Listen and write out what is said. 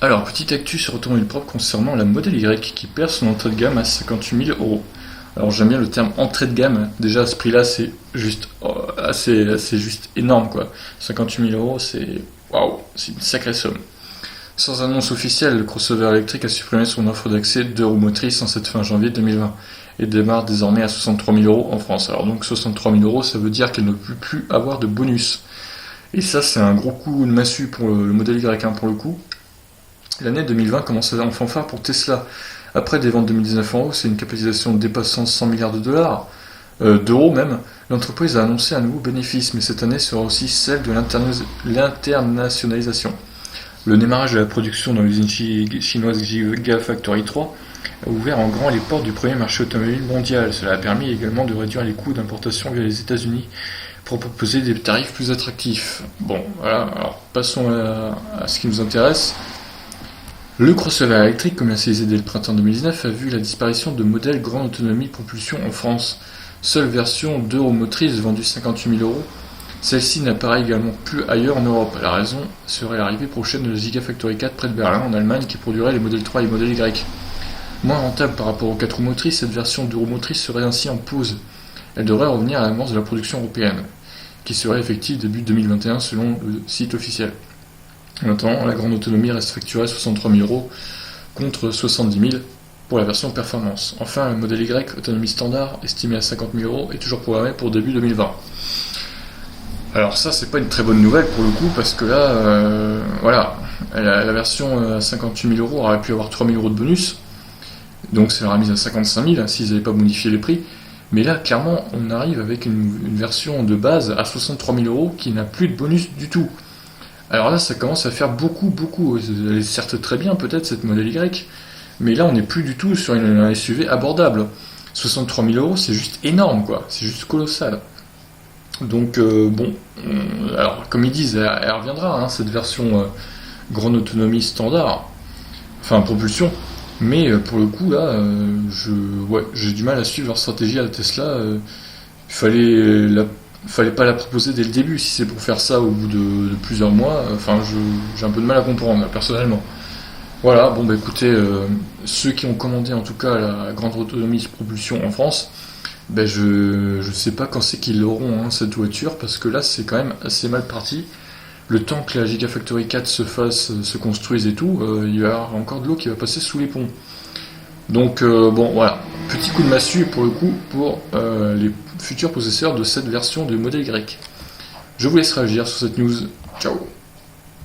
Alors, petite actu sur automobile propre concernant la Model Y qui perd son entrée de gamme à 58 000 euros. Alors, j'aime bien le terme entrée de gamme. Déjà, à ce prix-là, c'est juste assez juste énorme, quoi. 58 000 euros, c'est waouh, c'est une sacrée somme. Sans annonce officielle, le crossover électrique a supprimé son offre d'accès 2 roues motrices en cette fin janvier 2020 et démarre désormais à 63 000 euros en France. Alors donc 63 000 euros, ça veut dire qu'elle ne peut plus avoir de bonus. Et ça, c'est un gros coup de massue pour le modèle Y, hein, pour le coup. L'année 2020 commence en fanfare pour Tesla. Après des ventes 2019 en hausse et une capitalisation dépassant 100 milliards de dollars, d'euros même, l'entreprise a annoncé un nouveau bénéfice, mais cette année sera aussi celle de l'internationalisation. Le démarrage de la production dans l'usine chinoise Gigafactory 3 a ouvert en grand les portes du premier marché automobile mondial. Cela a permis également de réduire les coûts d'importation via les États-Unis pour proposer des tarifs plus attractifs. Bon, voilà, alors passons à ce qui nous intéresse. Le crossover électrique, commercialisé dès le printemps 2019, a vu la disparition de modèles grande autonomie propulsion en France. Seule version 2 roues motrices vendue 58 000 euros. Celle-ci n'apparaît également plus ailleurs en Europe. La raison serait l'arrivée prochaine de la Gigafactory 4 près de Berlin, en Allemagne, qui produirait les modèles 3 et modèles Y. Moins rentable par rapport aux 4 roues motrices, cette version 2 roues motrices serait ainsi en pause. Elle devrait revenir à l'avance de la production européenne, qui serait effective début 2021 selon le site officiel. En attendant, la grande autonomie reste facturée à 63 000 euros contre 70 000 pour la version performance. Enfin, le modèle Y, autonomie standard, estimé à 50 000 euros, est toujours programmé pour début 2020. Alors ça, c'est pas une très bonne nouvelle pour le coup, parce que là, voilà, la version à 58 000 euros aurait pu avoir 3 000 euros de bonus, donc ça leur mise à 55 000 s'ils n'avaient pas modifié les prix. Mais là, clairement, on arrive avec une version de base à 63 000 euros qui n'a plus de bonus du tout. Alors là, ça commence à faire beaucoup. Elle est certes très bien, peut-être, cette modèle Y, mais là, on n'est plus du tout sur un SUV abordable. 63 000 euros, c'est juste énorme, quoi. C'est juste colossal. Donc, bon, alors, comme ils disent, elle reviendra, hein, cette version grande autonomie standard, enfin, propulsion. Mais pour le coup, là, j'ai du mal à suivre leur stratégie à la Tesla. Fallait pas la proposer dès le début. Si c'est pour faire ça au bout de plusieurs mois, enfin, j'ai un peu de mal à comprendre, personnellement. Voilà, bon, bah écoutez, ceux qui ont commandé en tout cas la grande autonomie propulsion en France, ben je sais pas quand c'est qu'ils l'auront, hein, cette voiture, parce que là, c'est quand même assez mal parti. Le temps que la Gigafactory 4 se construise et tout, il va y avoir encore de l'eau qui va passer sous les ponts. Donc bon, voilà, petit coup de massue pour le coup pour les futurs possesseurs de cette version de modèle Y. Je vous laisse réagir sur cette news. Ciao.